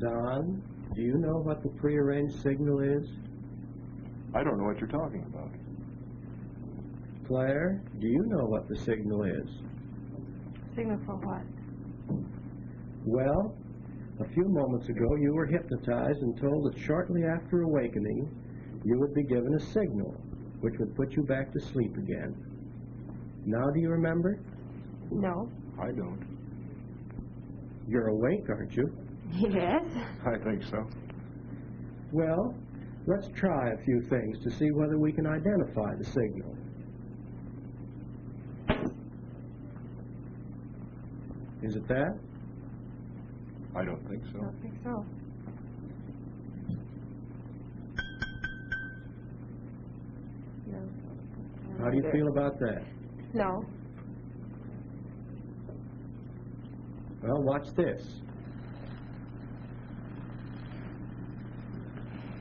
Don, do you know what the prearranged signal is? I don't know what you're talking about. Claire, do you know what the signal is? Signal for what? Well, a few moments ago you were hypnotized and told that shortly after awakening you would be given a signal which would put you back to sleep again. Now do you remember? No. I don't. You're awake, aren't you? Yes. I think so. Well, let's try a few things to see whether we can identify the signal. Is it that? I don't think so. I don't think so. No. How do you feel about that? No. Well, watch this.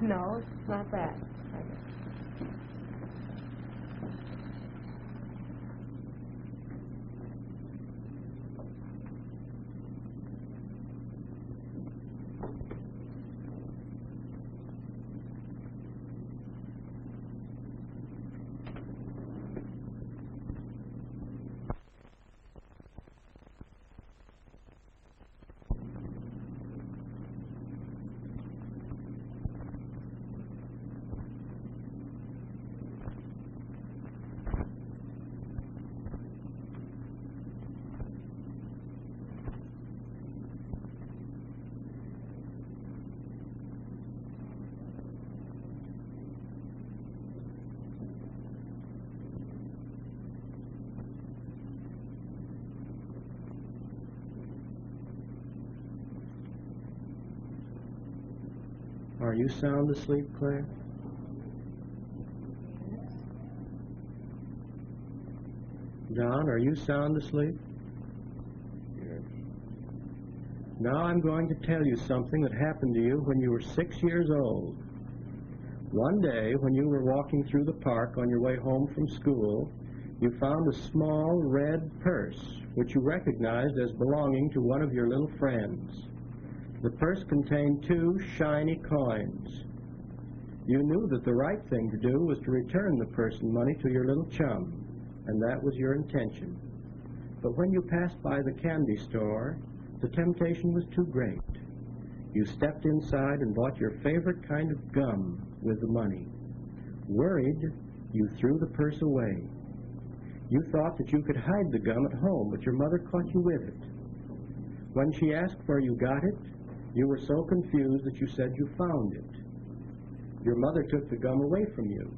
No, it's not that. Are you sound asleep, Claire? John, are you sound asleep? Yes. Now I'm going to tell you something that happened to you when you were 6 years old. One day, when you were walking through the park on your way home from school, you found a small red purse, which you recognized as belonging to one of your little friends. The purse contained 2 shiny coins. You knew that the right thing to do was to return the purse and money to your little chum, and that was your intention. But when you passed by the candy store, the temptation was too great. You stepped inside and bought your favorite kind of gum with the money. Worried, you threw the purse away. You thought that you could hide the gum at home, but your mother caught you with it. When she asked where you got it, you were so confused that you said you found it. Your mother took the gum away from you.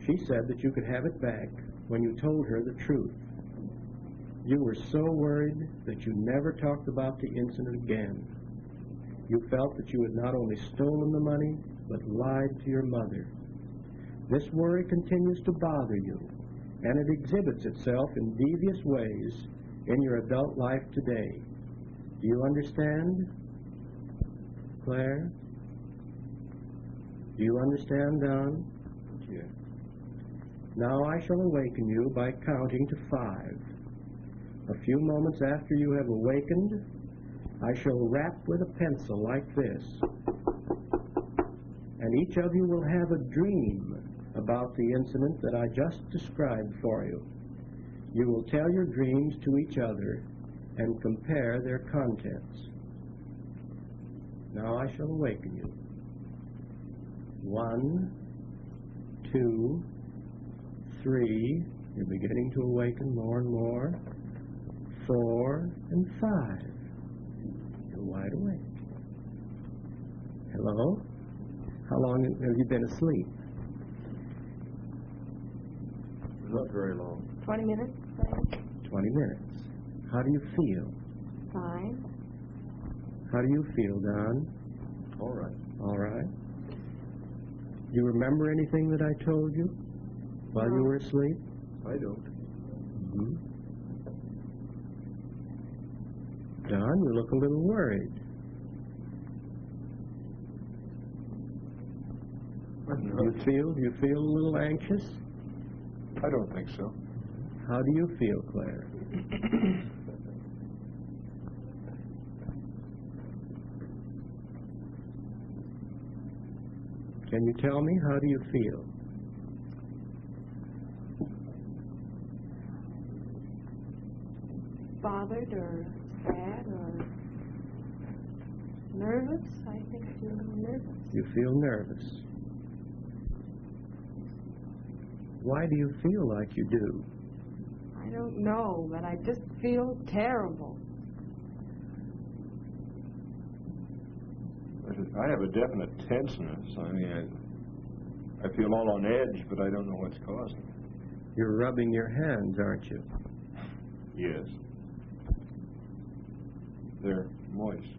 She said that you could have it back when you told her the truth. You were so worried that you never talked about the incident again. You felt that you had not only stolen the money, but lied to your mother. This worry continues to bother you, and it exhibits itself in devious ways in your adult life today. Do you understand? Claire? Do you understand, Don? Yes. Now I shall awaken you by counting to 5. A few moments after you have awakened, I shall rap with a pencil like this, and each of you will have a dream about the incident that I just described for you. You will tell your dreams to each other and compare their contents. Now I shall awaken you. 1, 2, 3. You're beginning to awaken more and more. 4 and 5. You're wide awake. Hello? How long have you been asleep? Not very long. 20 minutes, maybe. 20 minutes. How do you feel? Fine. How do you feel, Don? All right. All right. Do you remember anything that I told you while you were asleep? I don't. Mm-hmm. Don, you look a little worried. You feel a little anxious? I don't think so. How do you feel, Claire? Can you tell me, how do you feel? Bothered or sad or nervous? I think I feel nervous. You feel nervous. Why do you feel like you do? I don't know, but I just feel terrible. I have a definite tenseness. I mean, I feel all on edge, but I don't know what's causing it. You're rubbing your hands, aren't you? Yes. They're moist.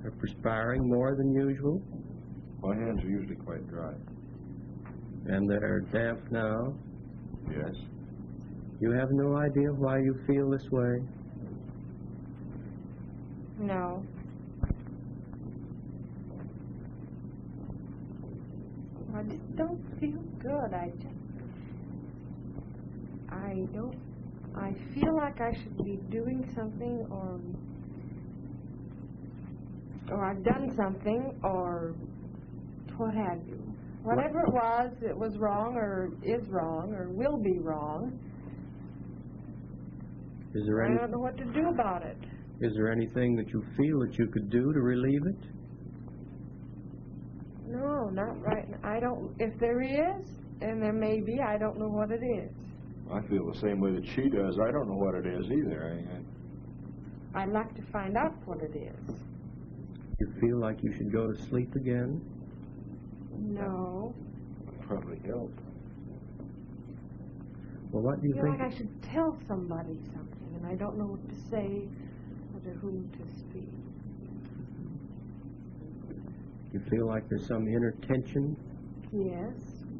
They're perspiring more than usual? My hands are usually quite dry. And they're damp now? Yes. You have no idea why you feel this way? No. I just don't feel good. I feel like I should be doing something or I've done something or what have you. Whatever it was wrong or is wrong or will be wrong. I don't know what to do about it. Is there anything that you feel that you could do to relieve it? No, not right now. I don't. If there is, and there may be, I don't know what it is. I feel the same way that she does. I don't know what it is either. I'd like to find out what it is. You feel like you should go to sleep again? No. It'll probably help. Well, what do you I feel think? like I should tell somebody something, and I don't know what to say or to whom to speak. You feel like there's some inner tension? Yes.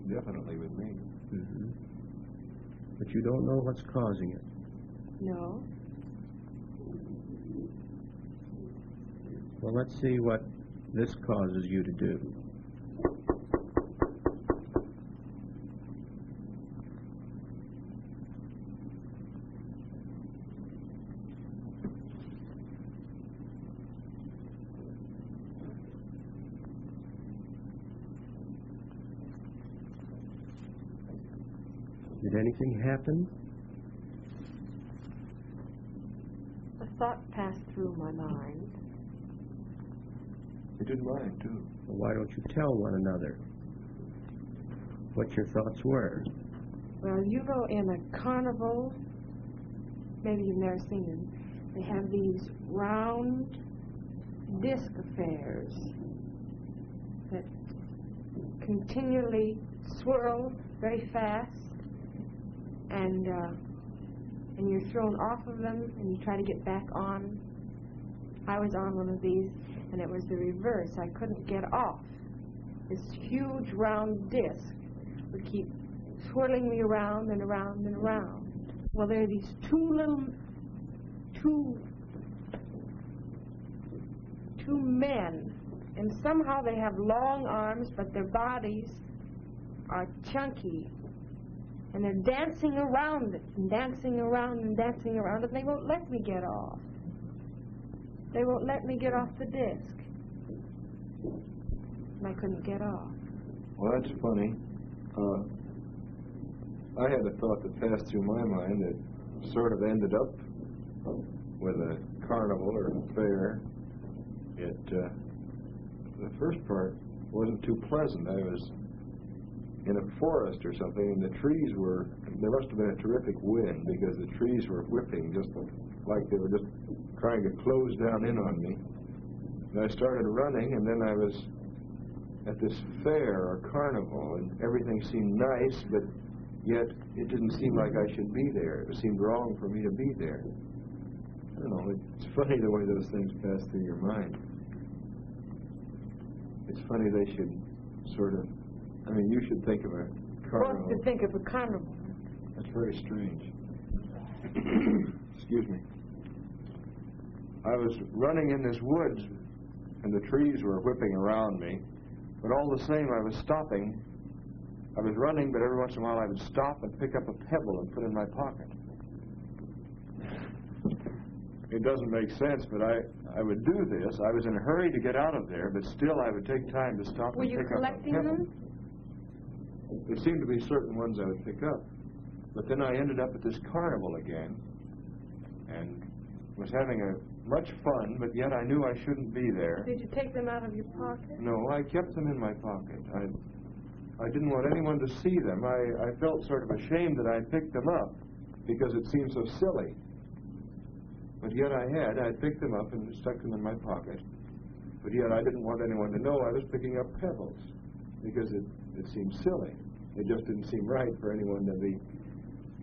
Definitely with me. Mm-hmm. But you don't know what's causing it. No. Well, let's see what this causes you to do. Did anything happen? A thought passed through my mind. It did mine, too. Well, why don't you tell one another what your thoughts were? Well, you go in a carnival, maybe you've never seen them. They have these round disc affairs that continually swirl very fast, and you're thrown off of them, and you try to get back on. I was on one of these, and it was the reverse. I couldn't get off. This huge round disc would keep swirling me around and around and around. Well, there are these two men, and somehow they have long arms, but their bodies are chunky. And they're dancing around it, and dancing around and dancing around it, and they won't let me get off. They won't let me get off the disc. And I couldn't get off. Well, that's funny. I had a thought that passed through my mind that sort of ended up with a carnival or a fair. The first part wasn't too pleasant. I was in a forest or something, and the trees there must have been a terrific wind, because the trees were whipping just like they were just trying to close down in on me. And I started running, and then I was at this fair or carnival, and everything seemed nice, but yet it didn't seem like I should be there. It seemed wrong for me to be there. I don't know, it's funny the way those things pass through your mind. It's funny they should sort of, you should think of a carnival. Supposed to think of a carnival. That's very strange. Excuse me. I was running in this woods, and the trees were whipping around me, but all the same I was stopping. I was running, but every once in a while I would stop and pick up a pebble and put it in my pocket. it doesn't make sense, but I would do this. I was in a hurry to get out of there, but still I would take time to stop and pick up a pebble. Were you collecting them? There seemed to be certain ones I would pick up. But then I ended up at this carnival again and was having much fun, but yet I knew I shouldn't be there. Did you take them out of your pocket? No, I kept them in my pocket. I didn't want anyone to see them. I felt sort of ashamed that I picked them up because it seemed so silly. But yet I picked them up and stuck them in my pocket. But yet I didn't want anyone to know I was picking up pebbles because it seemed silly. It just didn't seem right for anyone to be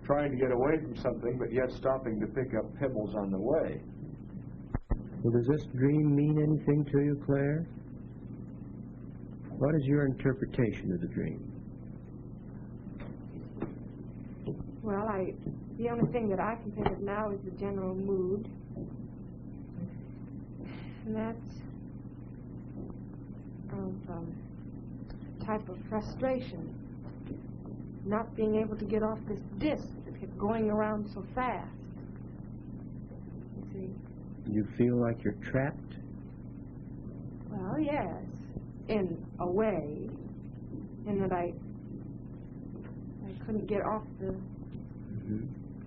trying to get away from something but yet stopping to pick up pebbles on the way. Well, does this dream mean anything to you, Claire? What is your interpretation of the dream? Well, the only thing that I can think of now is the general mood. And that's a type of frustration. Not being able to get off this disc that kept going around so fast. You see? You feel like you're trapped? Well, yes, in a way, in that I couldn't get off the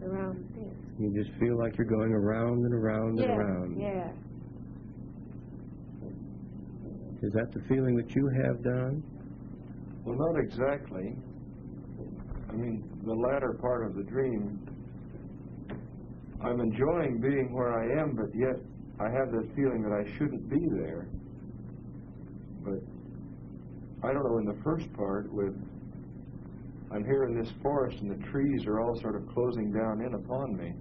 round disc. You just feel like you're going around and around and around. Yeah. Is that the feeling that you have, Don? Well, not exactly. I mean, the latter part of the dream, I'm enjoying being where I am, but yet I have that feeling that I shouldn't be there. But I don't know, in the first part, I'm here in this forest and the trees are all sort of closing down in upon me.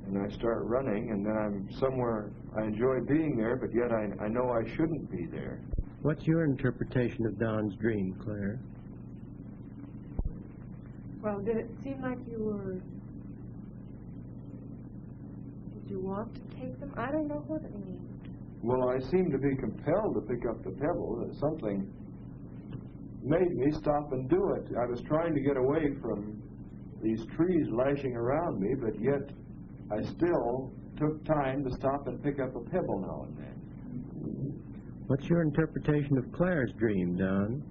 And I start running, and then I'm somewhere, I enjoy being there, but yet I know I shouldn't be there. What's your interpretation of Don's dream, Claire? Well, did it seem like did you want to take them? I don't know what it means. Well, I seem to be compelled to pick up the pebble. Something made me stop and do it. I was trying to get away from these trees lashing around me, but yet I still took time to stop and pick up a pebble now and then. What's your interpretation of Claire's dream, Don?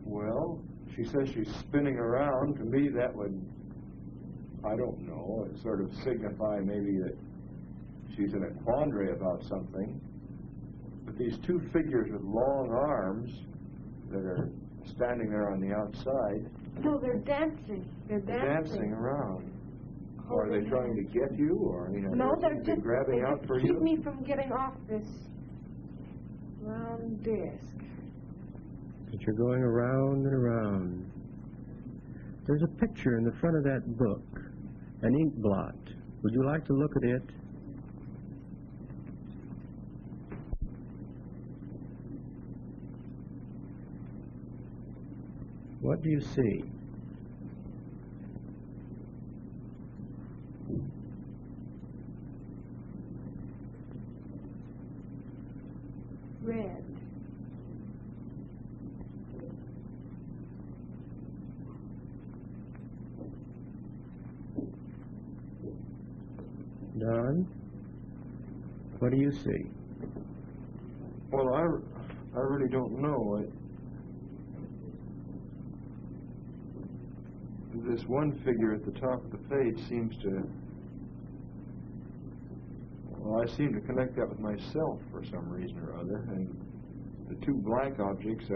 Well, she says she's spinning around. To me, that would, I don't know, it sort of signify maybe that she's in a quandary about something. But these two figures with long arms that are standing there on the outside. No, they're dancing. They're dancing around. Or are they trying to get you? Or no, they're just grabbing out for you? Keep me from getting off this round disc. But you're going around and around. There's a picture in the front of that book, an ink blot. Would you like to look at it? What do you see? Red. Don, what do you see? Well, I really don't know. This one figure at the top of the page seems to... Well, I seem to connect that with myself for some reason or other, and the two black objects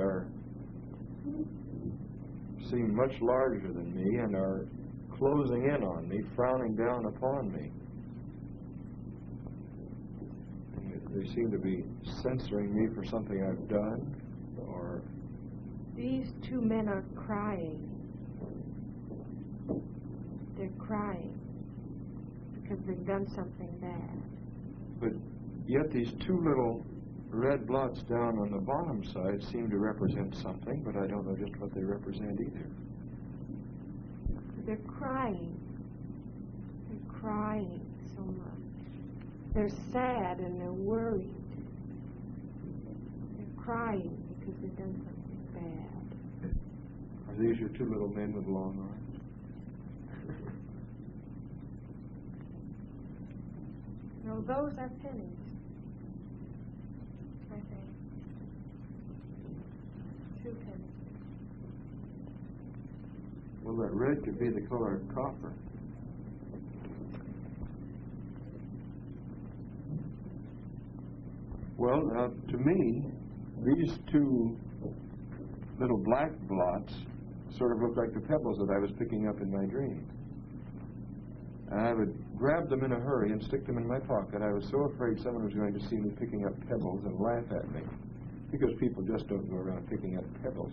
seem much larger than me and are closing in on me, frowning down upon me. They seem to be censoring me for something I've done, or... These two men are crying. They're crying because they've done something bad. But yet these two little red blots down on the bottom side seem to represent something, but I don't know just what they represent either. They're crying. They're crying so much. They're sad and they're worried. They're crying because they've done something bad. Are these your two little men with long arms? those are pennies. I think. 2 pennies. Well, that red could be the color of copper. Well, to me, these 2 little black blots sort of look like the pebbles that I was picking up in my dream. And I would grab them in a hurry and stick them in my pocket. I was so afraid someone was going to see me picking up pebbles and laugh at me, because people just don't go around picking up pebbles.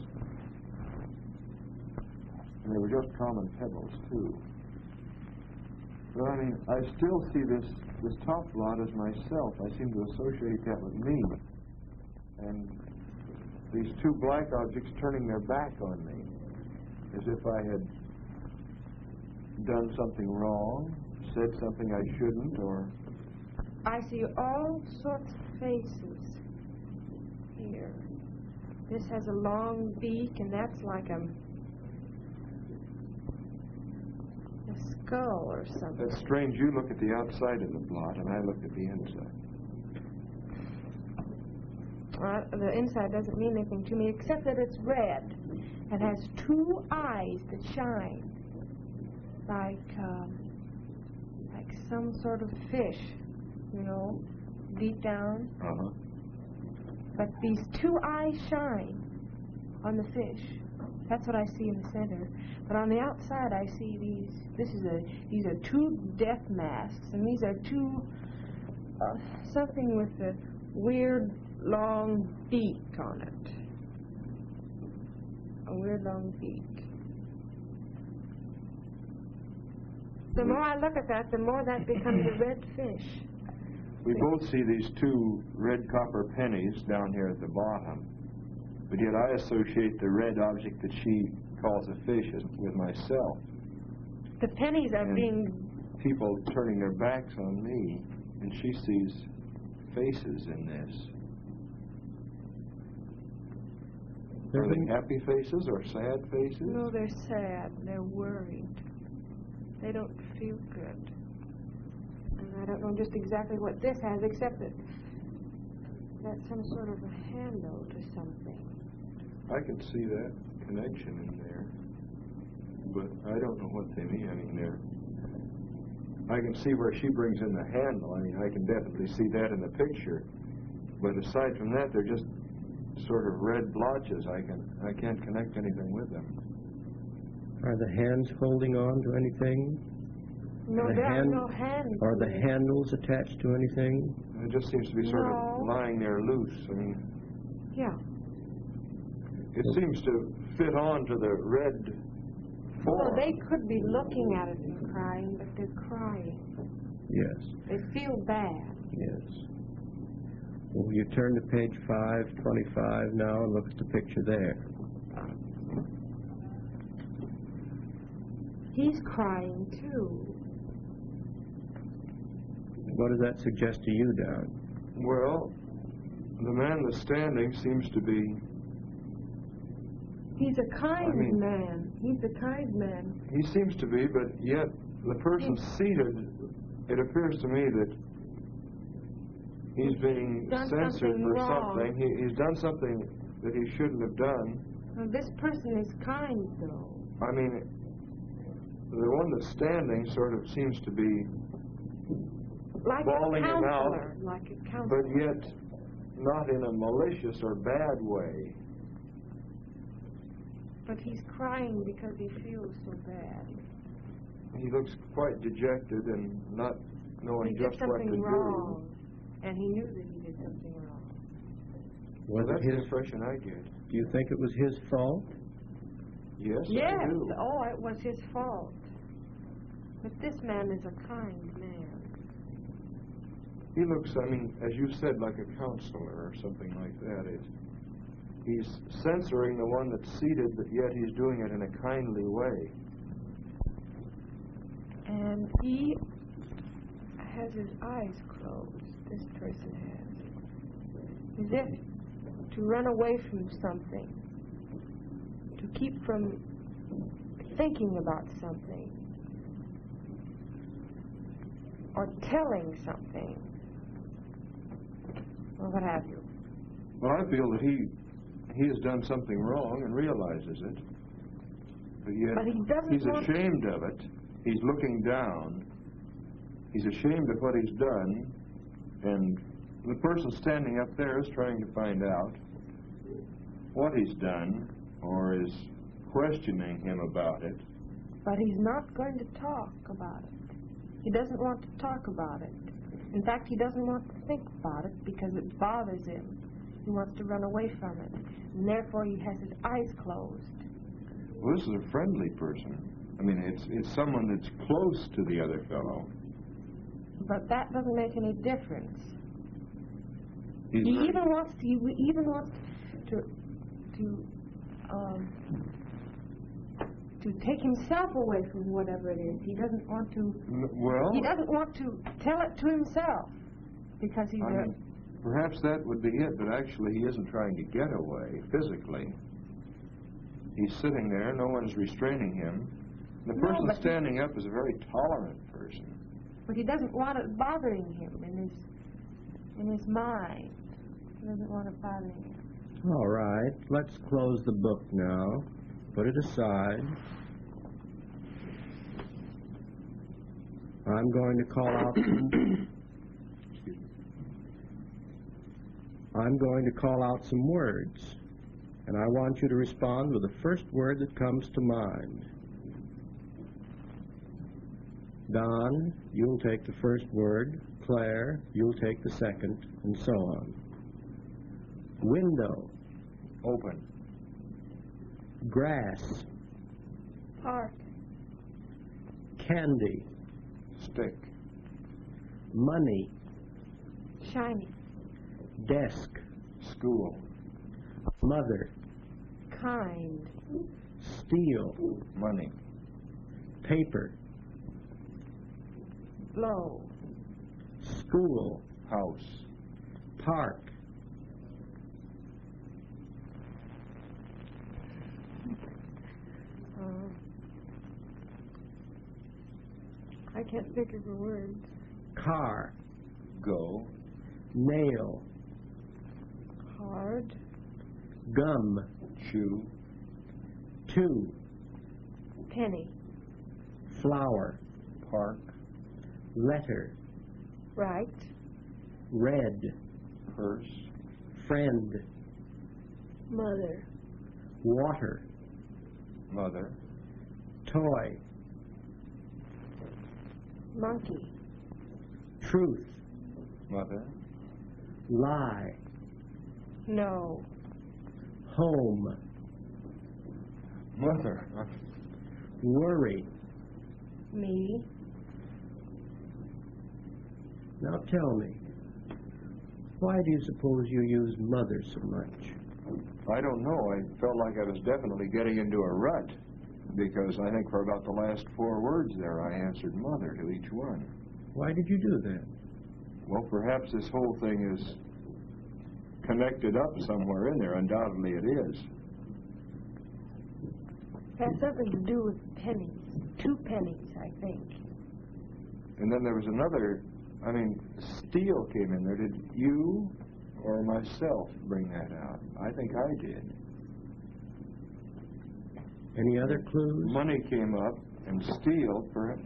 And they were just common pebbles, too. But I mean, I still see this top blot as myself. I seem to associate that with me. And these 2 black objects turning their back on me, as if I had done something wrong, said something I shouldn't, or... I see all sorts of faces here. This has a long beak, and that's like a skull or something. That's strange. You look at the outside of the blot, and I look at the inside. The inside doesn't mean anything to me, except that it's red and has 2 eyes that shine, like some sort of fish, you know, deep down. Uh-huh. But these 2 eyes shine on the fish. That's what I see in the center. But on the outside, I see these. These are 2 death masks, and these are 2 something with a weird long beak on it. A weird long beak. The more I look at that, the more that becomes a red fish. We both see these 2 red copper pennies down here at the bottom, but yet I associate the red object that she calls a fish with myself. The pennies are and being... people turning their backs on me, and she sees faces in this. Are they happy faces or sad faces? No, they're sad. They're worried. They don't feel good. And I don't know just exactly what this has, except that that's some sort of a handle to something. I can see that connection in there, but I don't know what they mean. I mean, I can see where she brings in the handle. I mean, I can definitely see that in the picture. But aside from that, they're just sort of red blotches. I can't connect anything with them. Are the hands holding on to anything? No, there are no hands. Are the handles attached to anything? It just seems to be sort of lying there loose. I mean, yeah. It seems to fit onto the red form. Well, they could be looking at it and crying, but they're crying. Yes. They feel bad. Yes. Well, you turn to page 525 now and look at the picture there. He's crying, too. What does that suggest to you, Don? Well, the man that's standing seems to be... He's a kind man. He's a kind man. He seems to be, but yet the person seated, it appears to me that he's being censored for something. He's done something that he shouldn't have done. Well, this person is kind, though. I mean, the one that's standing sort of seems to be like bawling him out, like a counselor. but yet not in a malicious or bad way. But he's crying because he feels so bad. He looks quite dejected and not knowing just what to wrong, and he knew that he did something wrong. Well, that's the impression I get. Do you think it was his fault? Yes, yes. I do. Oh, it was his fault. But this man is a kind man. He looks, I mean, as you said, like a counselor or something like that. He's censoring the one that's seated, but yet he's doing it in a kindly way. And he has his eyes closed. This person has. As if to run away from something. To keep from thinking about something. Or telling something. or what have you. Well, I feel that he has done something wrong and realizes it. But yet But he doesn't he's want ashamed of it. He's looking down. He's ashamed of what he's done. And the person standing up there is trying to find out what he's done or is questioning him about it. But he's not going to talk about it. He doesn't want to talk about it. In fact, he doesn't want to think about it because it bothers him. He wants to run away from it. And therefore, he has his eyes closed. Well, this is a friendly person. I mean, it's someone that's close to the other fellow. But that doesn't make any difference. He He's even wants to take himself away from whatever it is. He doesn't want to. Well, He doesn't want to tell it to himself because he's perhaps that would be it, but actually he isn't trying to get away physically. He's sitting there, no one's restraining him. The person standing up is a very tolerant person. But he doesn't want it bothering him in his mind. He doesn't want it bothering him. All right, let's close the book now. Put it aside. I'm going to call out. I'm going to call out some words, and I want you to respond with the first word that comes to mind. Don, you'll take the first word. Claire, you'll take the second, and so on. Window. Open. Grass. Park. Candy. Stick. Money. Shiny. Desk. School. Mother. Kind. Steel. Money. Paper. Low. School. House. Park. I can't think of the words. Car. Go. Nail. Hard. Gum. Chew. Two. Penny. Flower. Park. Right. Letter. Red. Purse. Friend. Mother. Water. Mother. Toy. Monkey. Truth. Mother. Lie. No. Home. Mother. Worry. Me. Now tell me, why do you suppose you use mother so much? I don't know. I felt like I was definitely getting into a rut because I think for about the last 4 words there I answered mother to each one. Why did you do that? Well, perhaps this whole thing is connected up somewhere in there. Undoubtedly it is. It has something to do with pennies. 2 pennies, I think. And then there was another, steel came in there. Did you or myself bring that out? I think I did. Any other clues? Money came up, and steel, perhaps,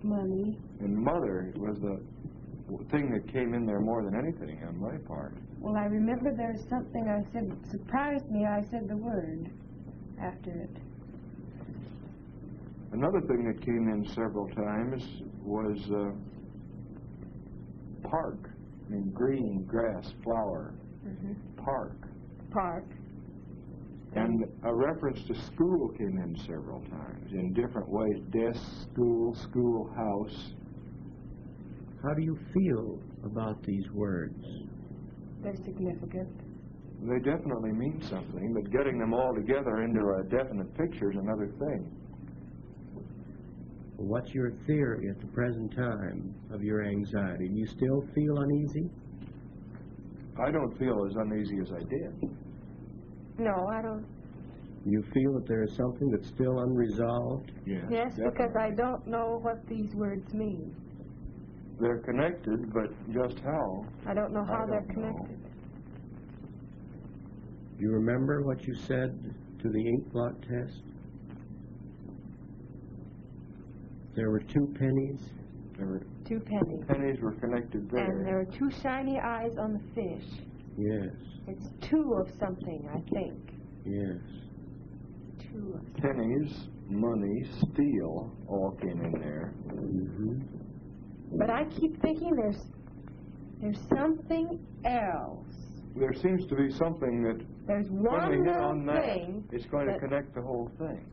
Money. and mother was the thing that came in there more than anything on my part. Well, I remember there was something I said that surprised me. I said the word after it. Another thing that came in several times was park. Green, grass, flower. Mm-hmm. Park. Park. And a reference to school came in several times in different ways. Desk, school, schoolhouse. How do you feel about these words? They're significant. They definitely mean something, but getting them all together into a definite picture is another thing. What's your theory at the present time of your anxiety? Do you still feel uneasy? I don't feel as uneasy as I did. No, I don't. You feel that there is something that's still unresolved? Yes, Yes, because I don't know what these words mean. They're connected, but just how? I don't know how I they're don't know. connected. Do you remember what you said to the ink blot test? There were 2 pennies. There were 2 pennies. pennies were connected there. And there were 2 shiny eyes on the fish. Yes. It's 2 of something, I think. Yes. 2 of something. Pennies, money, steel all came in there. Mm-hmm. But I keep thinking there's something else. There seems to be something that There's when one we hit little on that, thing. it's going to that- connect the whole thing.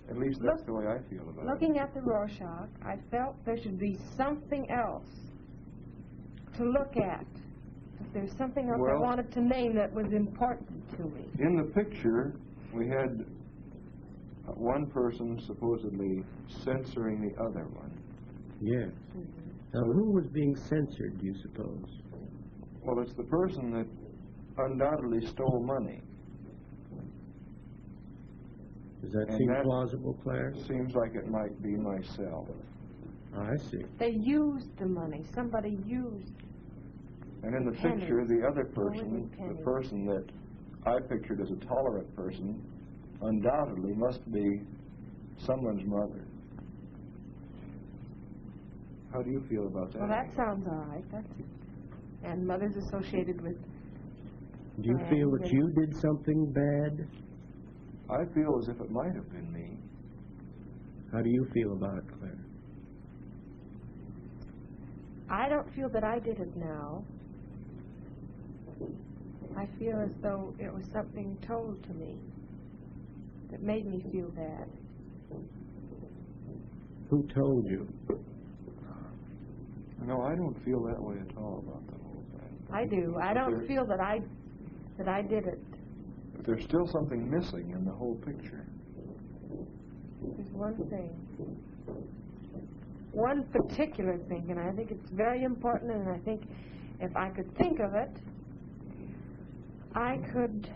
At least that's the way I feel about it. Looking at the Rorschach, I felt there should be something else to look at. If there's something else I Well- wanted to name that was important to me. In the picture, we had one person supposedly censoring the other one. Yes. Now, who was being censored, do you suppose? Well, it's the person that undoubtedly stole money. Does that And seem that- plausible, Claire? Seems like it might be myself. I see. They used the money. Somebody used. And in the Pennies. picture, the other Only person, the pennies. person that I pictured as a tolerant person, undoubtedly must be someone's mother. How do you feel about that? Well, that sounds all right. And mother's associated with. Do you feel that you did something bad? I feel as if it might have been me. How do you feel about it, Claire? I don't feel that I did it now. I feel as though it was something told to me that made me feel bad. Who told you? No, I don't feel that way at all about the whole thing. I do. I don't feel that I did it. But there's still something missing in the whole picture. There's one thing. One particular thing, and I think it's very important, and I think if I could think of it, I could,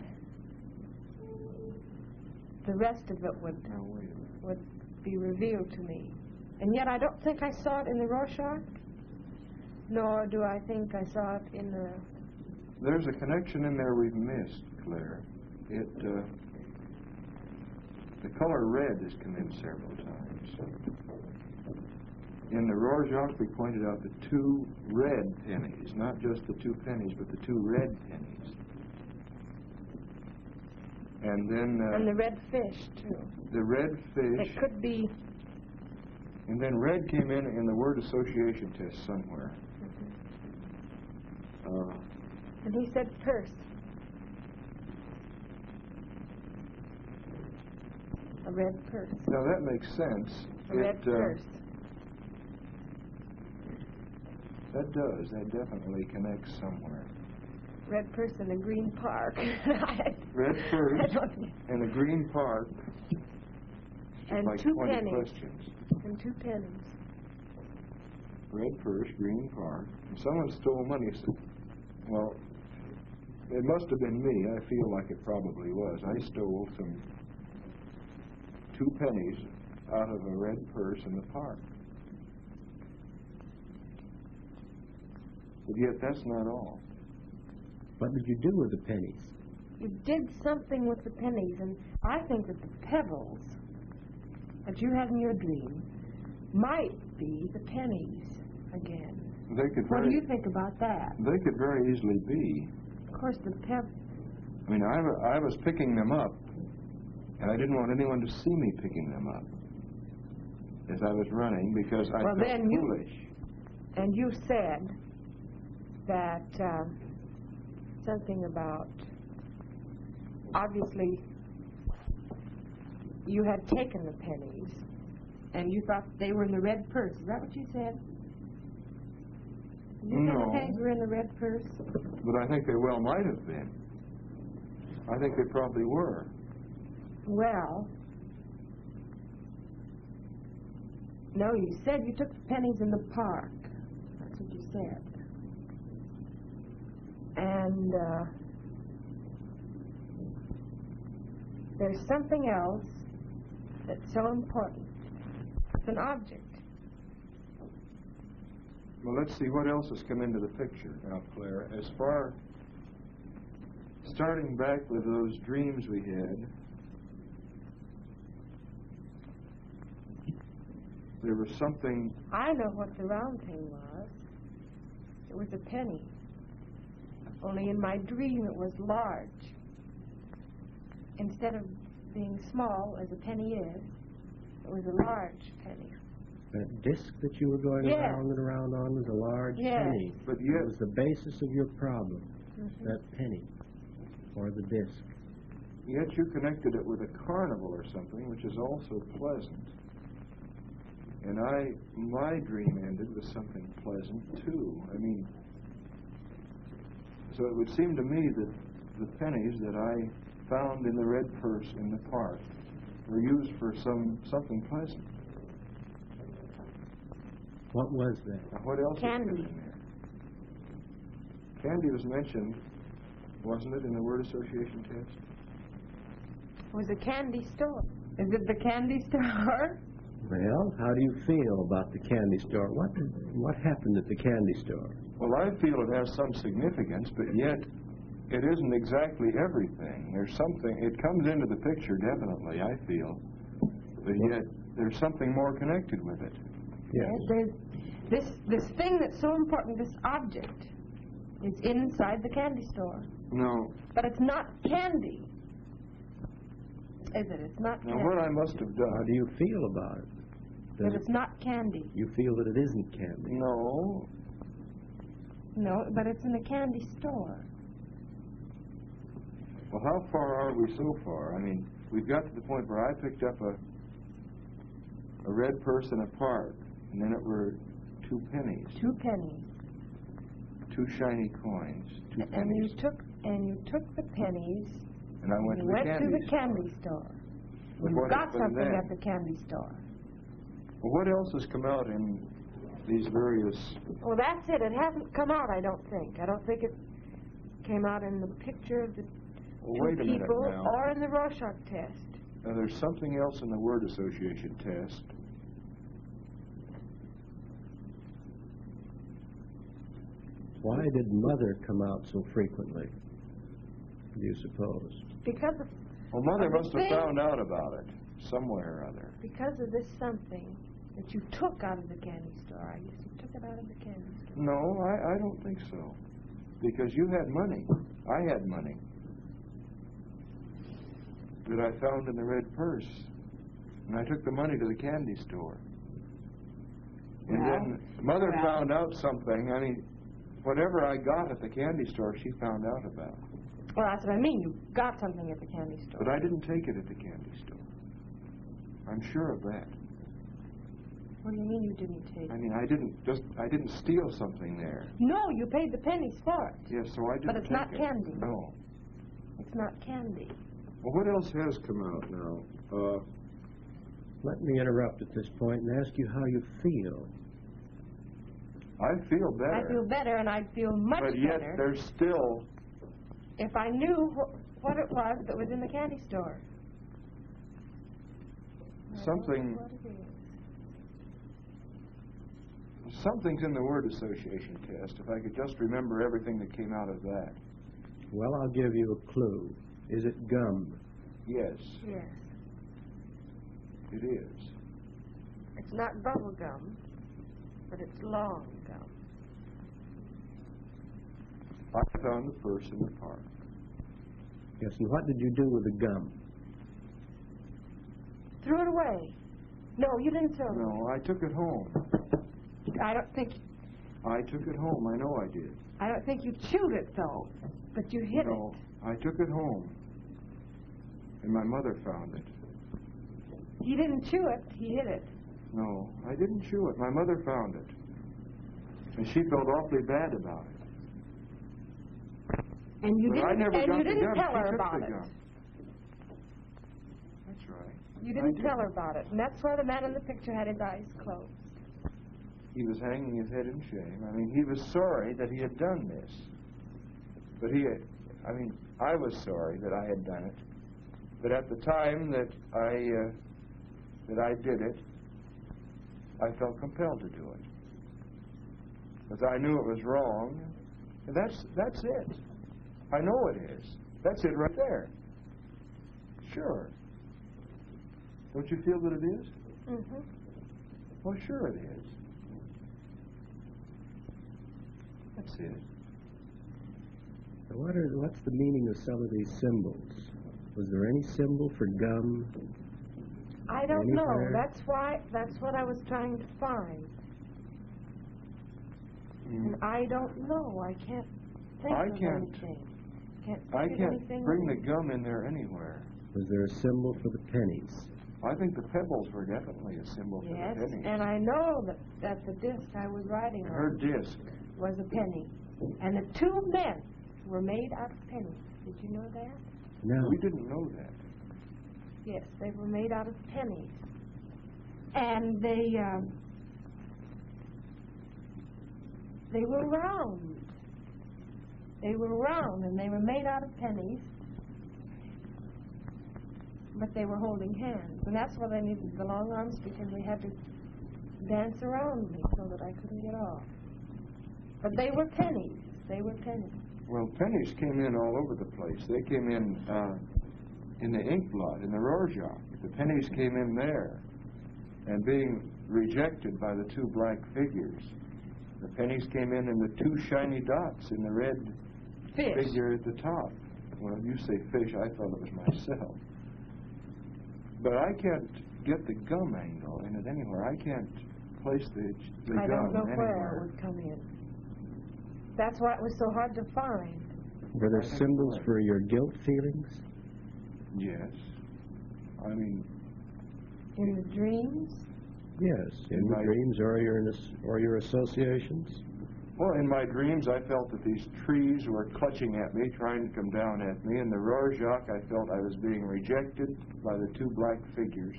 the rest of it would be revealed to me. And yet I don't think I saw it in the Rorschach, nor do I think I saw it in the... There's a connection in there we've missed, Claire. The color red has come in several times. In the Rorschach, we pointed out the 2 red pennies, not just the 2 pennies, but the 2 red pennies. And then... and the red fish, too. The red fish. It could be... And then red came in the word association test somewhere. And he said purse. A red purse. Now that makes sense. A red purse. That does. That definitely connects somewhere. Red purse in a green park. Red purse I don't- and a green park. And like 2 20 pennies. questions. And 2 pennies. Red purse, green park. And someone stole money. Well, it must have been me. I feel like it probably was. I stole some 2 pennies out of a red purse in the park. But yet that's not all. What did you do with the pennies? You did something with the pennies, and I think that the pebbles that you had in your dream might be the pennies again. They could What do very, you think about that? They could very easily be. Of course, the pebbles. I mean, I was picking them up, and I didn't want anyone to see me picking them up as I was running because I felt foolish. And you said that something about, obviously, you had taken the pennies, and you thought they were in the red purse. Is that what you said? Did you say the pennies were in the red purse? But I think they well might have been. I think they probably were. Well, no, you said you took the pennies in the park. That's what you said. And there's something else that's so important. It's an object. Well, let's see what else has come into the picture now, Claire. As far starting back with those dreams we had, there was something... I know what the round thing was. It was a penny. Only in my dream it was large. Instead of being small, as a penny is, it was a large penny. That disc that you were going Yes. around and around on was a large Yes. penny. But It yet, was the basis of your problem, that penny, or the disc. yet you connected it with a carnival or something, which is also pleasant. And my dream ended with something pleasant, too. I mean, so it would seem to me that the pennies that I found in the red purse in the park were used for something pleasant. What was that? Now, what else Candy. was in there? Candy was mentioned, wasn't it, in the word association test? It was a candy store. Is it the candy store? Well, how do you feel about the candy store? What happened at the candy store? Well, I feel it has some significance, but yet it isn't exactly everything. There's something, it comes into the picture, definitely, I feel, but yet there's something more connected with it. Yes. There's this thing that's so important, this object, is inside the candy store. No. But it's not candy. Is it? It's not Now, candy. what I must have How done... do you feel about it? That it's not candy. You feel that it isn't candy? No. No, but it's in a candy store. Well, how far are we so far? I mean, we've got to the point where I picked up a red purse in a park, and then it were 2 pennies, 2 pennies. 2 shiny coins, 2 And pennies. you took the pennies. And I went You to the went candy to the candy store. But You what got happened something then? at the candy store. Well, what else has come out in these various... Well, that's it. It hasn't come out, I don't think. I don't think it came out in the picture of the Well, two wait a minute people now. or in the Rorschach test. Now, there's something else in the word association test. Why did mother come out so frequently, do you suppose? Because of Well, Mother Of the must have thing- found out about it somewhere or other. this something that you took out of the candy store. I guess you took it out of the candy store. No, I don't think so. Because you had money. I had money that I found in the red purse. And I took the money to the candy store. And Well, then Mother well. found out something. I mean, whatever I got at the candy store, she found out about. Well, that's what I mean. You got something at the candy store. But I didn't take it at the candy store. I'm sure of that. What do you mean you didn't take I it? mean, I didn't steal something there. No, you paid the pennies for it. Yes, so I didn't But it's take not it. candy. No. It's not candy. Well, what else has come out now? Let me interrupt at this point and ask you how you feel. I feel better. I feel better, and I'd feel much but yet better there's still... if I knew what it was that was in the candy store. I don't Something- know what it is. Something's in the word association test. If I could just remember everything that came out of that. Well, I'll give you a clue. Is it gum? Yes, Yes. it is. It's not bubble gum, but it's long gum. I found the purse in the park. Yes, and what did you do with the gum? Threw it away. No, you didn't throw it away. No, I took it home. I don't think I took it home. I know I did. I don't think you chewed it though, but you hid No, I took it home. And my mother found it. it. He didn't chew it. He hid it. No, I didn't chew it. My mother found it. And she felt awfully bad about it. And you But I didn't. never And got you the didn't gum. tell She her took about the it. gum. That's right. You I didn't did. tell her about it, and that's why the man in the picture had his eyes closed. He was hanging his head in shame. I mean, he was sorry that he had done this. But I was sorry that I had done it. But at the time that I did it, I felt compelled to do it. Because I knew it was wrong. And that's it. I know it is. That's it right there. Sure. Don't you feel that it is? Mm-hmm. Well, sure it is. That's it. What's the meaning of some of these symbols? Was there any symbol for gum? I don't know. Anywhere? That's what I was trying to find. And I don't know. I can't think of anything. I can't bring the gum in there anywhere. Was there a symbol for the pennies? I think the pebbles were definitely a symbol for the pennies. And I know that the disc I was writing on Her disc was a penny. And the two men were made out of pennies. Did you know that? No. We didn't know that. Yes, they were made out of pennies. And they were round. They were round, and they were made out of pennies, but they were holding hands. And that's why they needed the long arms, because they had to dance around me so that I couldn't get off. But they were pennies. They were pennies. Well, pennies came in all over the place. They came in the ink blot, in the Rorschach. The pennies came in there, and being rejected by the two black figures. The pennies came in the two shiny dots in the red figure at the top. Well, you say fish, I thought it was myself. But I can't get the gum angle in it anywhere. I can't place the gum anywhere. I don't know where it would come in. That's why it was so hard to find. Were there symbols for your guilt feelings? Yes. I mean... In the dreams? Yes, in the dreams or your associations? Well, in my dreams, I felt that these trees were clutching at me, trying to come down at me. In the Rorschach, I felt I was being rejected by the two black figures.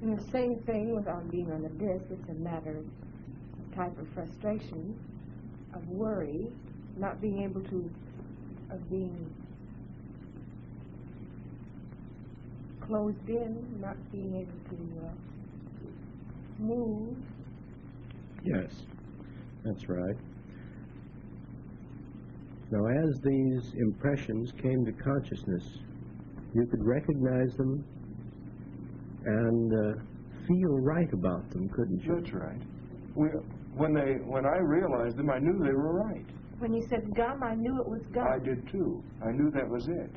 And the same thing with being on the disc. It's a matter of type of frustration, of worry, not being able to, of being closed in, not being able to move. Yes, that's right. Now, as these impressions came to consciousness, you could recognize them and feel right about them, couldn't you? That's right. When I realized them, I knew they were right. When you said gum, I knew it was gum. I did too. I knew that was it.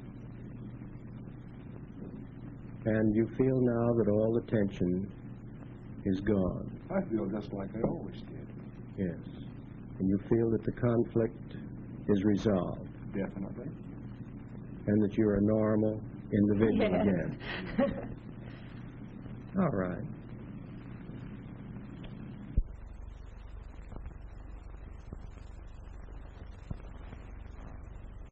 And you feel now that all the tension is gone. I feel just like I always did. Yes. And you feel that the conflict is resolved. Definitely. And that you're a normal individual Yes. again. All right.